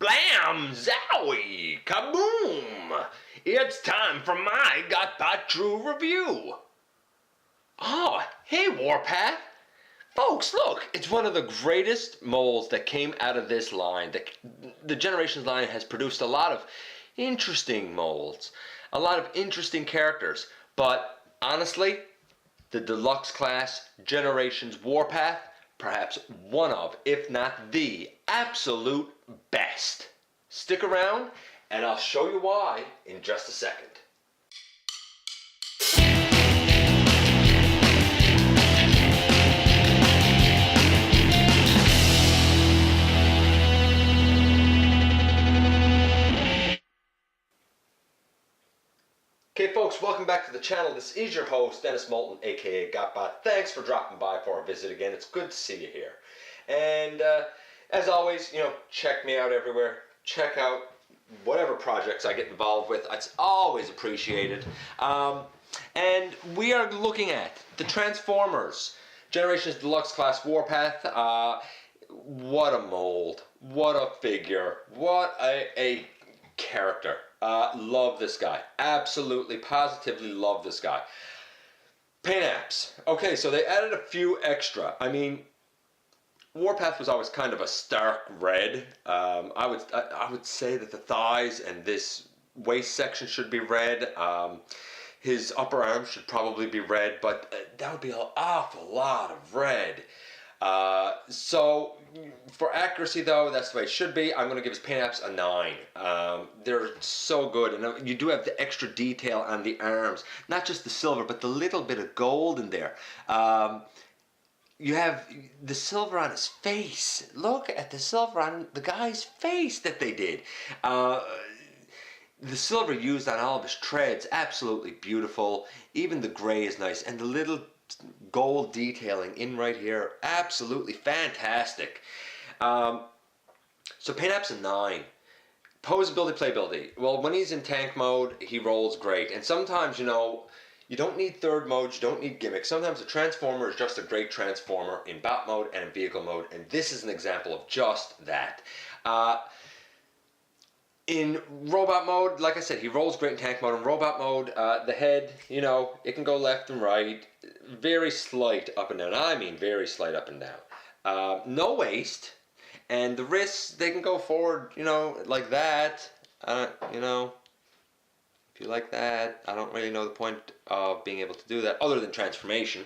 Blam! Zowie! Kaboom! It's time for my GotBot True Review. Oh, hey Warpath! Folks, look, it's one of the greatest molds that came out of this line. The Generations line has produced a lot of interesting molds, a lot of interesting characters, but honestly, the Deluxe class Generations Warpath, perhaps one of, if not the, absolute best. Stick around and I'll show you why in just a second. Okay folks, welcome back to the channel. This is your host, Dennis Moulton, aka GotBot. Thanks for dropping by for a visit again. It's good to see you here. And as always, check me out everywhere. Check out whatever projects I get involved with. It's always appreciated. And we are looking at the Transformers Generations Deluxe Class Warpath. What a mold. What a figure. What a character. Love this guy. Absolutely, positively love this guy. Paint apps. Okay, so they added a few extra. I mean, Warpath was always kind of a stark red. I would say that the thighs and this waist section should be red. His upper arms should probably be red, but that would be an awful lot of red. So for accuracy though, that's the way it should be. I'm going to give his paint apps a 9. They're so good, and you do have the extra detail on the arms, not just the silver but the little bit of gold in there. You have the silver on his face. Look at the silver on the guy's face that they did. The silver used on all of his treads, absolutely beautiful. Even the gray is nice, and the little gold detailing in right here, absolutely fantastic. So paint apps a 9. Posability, playability. Well, when he's in tank mode, he rolls great, and sometimes you don't need third mode, you don't need gimmicks. Sometimes a Transformer is just a great Transformer in bot mode and in vehicle mode, and this is an example of just that. In robot mode, like I said, he rolls great in tank mode. In robot mode, the head, it can go left and right. Very slight up and down. I mean very slight up and down. No waist. And the wrists, they can go forward, like that. If you like that, I don't really know the point of being able to do that other than transformation.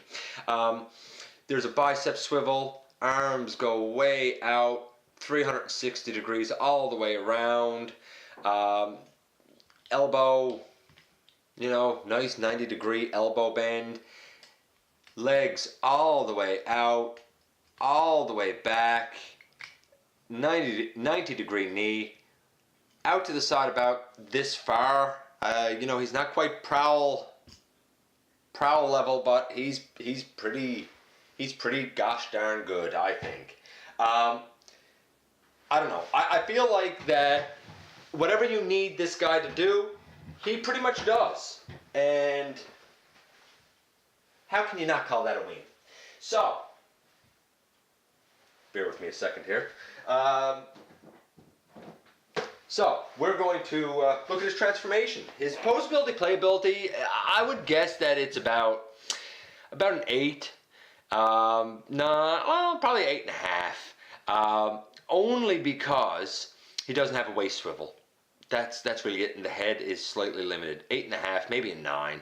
There's a bicep swivel. Arms go way out, 360 degrees all the way around. Elbow, nice 90-degree elbow bend. Legs all the way out, all the way back. 90-degree knee. Out to the side about this far. He's not quite prowl level, but he's pretty gosh darn good, I think. I don't know. I feel like that whatever you need this guy to do, he pretty much does. And how can you not call that a win? So, bear with me a second here. So, we're going to look at his transformation. His posability, playability, I would guess that it's about an 8. Probably 8.5. Only because he doesn't have a waist swivel. That's really it, and the head is slightly limited. 8.5, maybe a 9.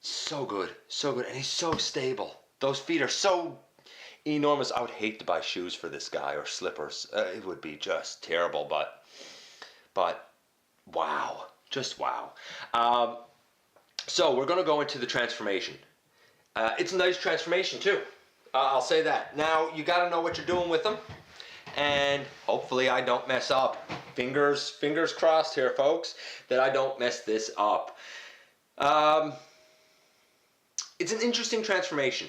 So good, and he's so stable. Those feet are so enormous. I would hate to buy shoes for this guy or slippers. It would be just terrible, but wow, just wow. So we're going to go into the transformation. It's a nice transformation too. I'll say that. Now you got to know what you're doing with them, and hopefully I don't mess up. Fingers crossed here, folks, that I don't mess this up. It's an interesting transformation.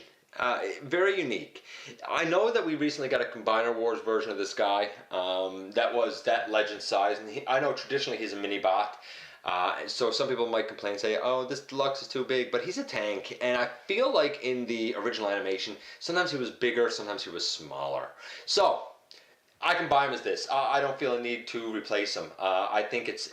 Very unique. I know that we recently got a Combiner Wars version of this guy that was that legend size, and I know traditionally he's a mini bot, so some people might complain and say, oh, this Deluxe is too big, but he's a tank, and I feel like in the original animation sometimes he was bigger, sometimes he was smaller. So I can buy him as this. I don't feel a need to replace him. I think it's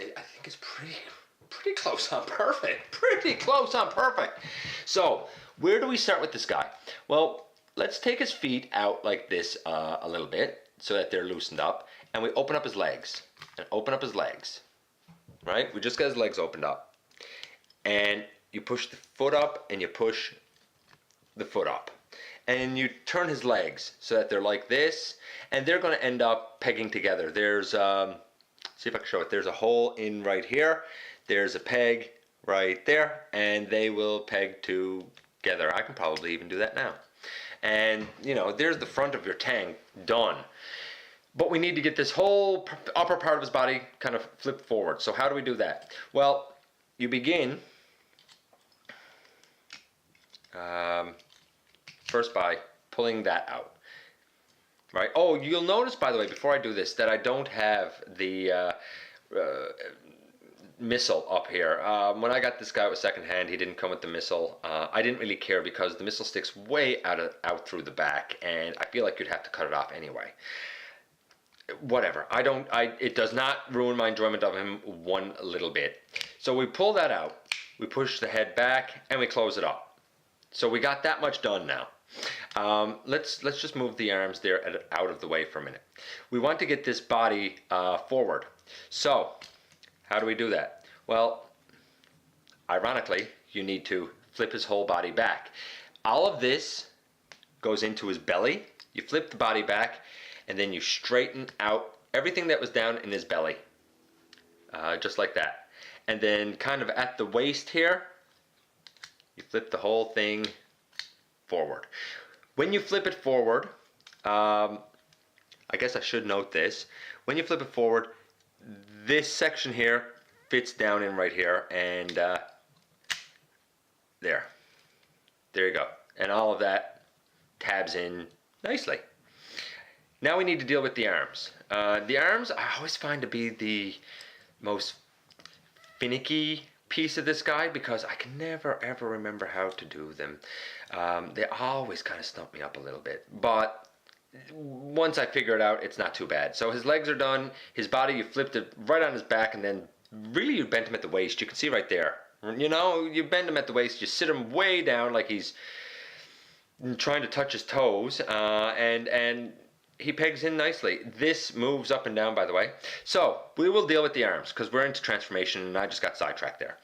pretty close on perfect. Pretty close on perfect. So where do we start with this guy? Well, let's take his feet out like this a little bit so that they're loosened up, and we open up his legs and open up his legs. Right? We just got his legs opened up, and you push the foot up and you push the foot up. And you turn his legs so that they're like this, and they're going to end up pegging together. There's, see if I can show it. There's a hole in right here. There's a peg right there, and they will peg together. I can probably even do that now. And, you know, there's the front of your tank done. But we need to get this whole upper part of his body kind of flipped forward. So how do we do that? Well, you begin first by pulling that out, right? Oh, you'll notice, by the way, before I do this, that I don't have the missile up here. When I got this guy with secondhand, he didn't come with the missile. I didn't really care because the missile sticks way out through the back, and I feel like you'd have to cut it off anyway. Whatever. It does not ruin my enjoyment of him one little bit. So we pull that out, we push the head back, and we close it up. So we got that much done now. Let's just move the arms there out of the way for a minute. We want to get this body forward. So how do we do that? Well, ironically, you need to flip his whole body back. All of this goes into his belly. You flip the body back, and then you straighten out everything that was down in his belly, just like that. And then kind of at the waist here, you flip the whole thing forward. When you flip it forward, I guess I should note this. When you flip it forward, this section here fits down in right here, and there you go. And all of that tabs in nicely. Now we need to deal with the arms. The arms I always find to be the most finicky piece of this guy because I can never ever remember how to do them. They always kind of stump me up a little bit, but once I figure it out, it's not too bad. So his legs are done, his body, you flipped it right on his back, and then really you bent him at the waist. You can see right there. You know, you bend him at the waist, you sit him way down like he's trying to touch his toes, and he pegs in nicely. This moves up and down, by the way. So we will deal with the arms because we're into transformation, and I just got sidetracked there.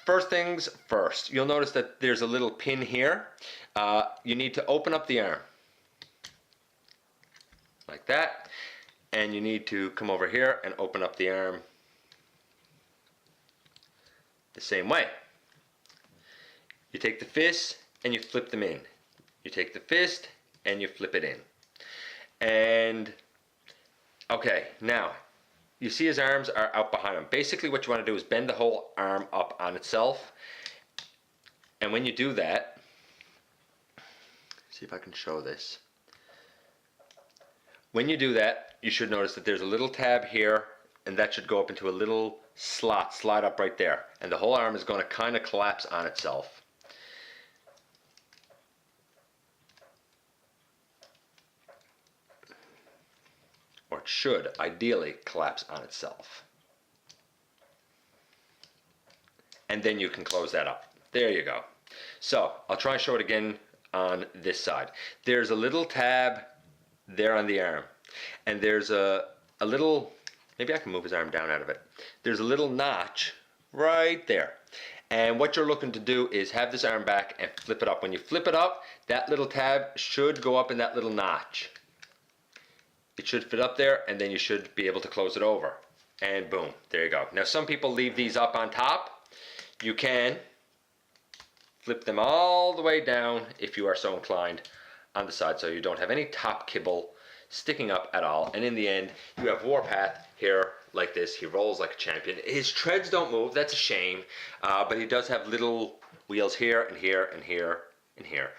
First things first, you'll notice that there's a little pin here. You need to open up the arm like that, and you need to come over here and open up the arm the same way. You take the fist and you flip them in. You take the fist and you flip it in. And okay, now you see his arms are out behind him. Basically what you want to do is bend the whole arm up on itself. And when you do that, see if I can show this. When you do that, you should notice that there's a little tab here, and that should go up into a little slide up right there. And the whole arm is going to kind of collapse on itself. Or it should ideally collapse on itself. And then you can close that up. There you go. So I'll try and show it again on this side. There's a little tab there on the arm, and there's a little, maybe I can move his arm down out of it. There's a little notch right there. And what you're looking to do is have this arm back and flip it up. When you flip it up, that little tab should go up in that little notch. It should fit up there, and then you should be able to close it over. And boom, there you go. Now some people leave these up on top. You can flip them all the way down if you are so inclined on the side, so you don't have any top kibble sticking up at all. And in the end, you have Warpath here like this. He rolls like a champion. His treads don't move. That's a shame. But he does have little wheels here and here and here and here.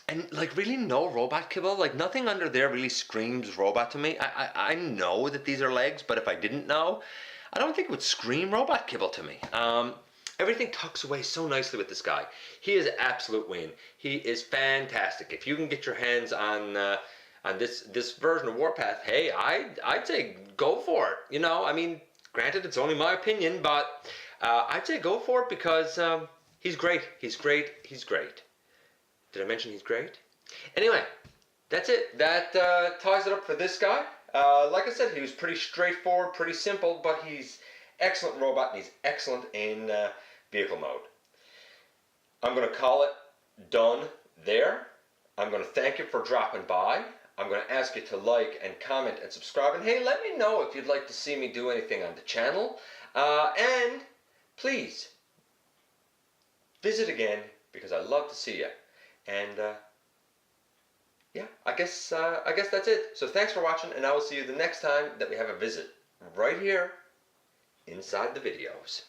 And like really no robot kibble. Like nothing under there really screams robot to me. I know that these are legs, but if I didn't know, I don't think it would scream robot kibble to me. Everything tucks away so nicely with this guy. He is an absolute win. He is fantastic. If you can get your hands on on this version of Warpath, hey, I'd say go for it. You know, I mean, granted, it's only my opinion, but I'd say go for it because he's great. He's great. He's great. Did I mention he's great? Anyway, that's it. That ties it up for this guy. Like I said, he was pretty straightforward, pretty simple, but he's excellent robot and he's excellent in vehicle mode. I'm going to call it done there. I'm going to thank you for dropping by. I'm going to ask you to like and comment and subscribe. And hey, let me know if you'd like to see me do anything on the channel. And please visit again because I love to see you. And yeah, I guess that's it. So thanks for watching, and I will see you the next time that we have a visit right here inside the videos.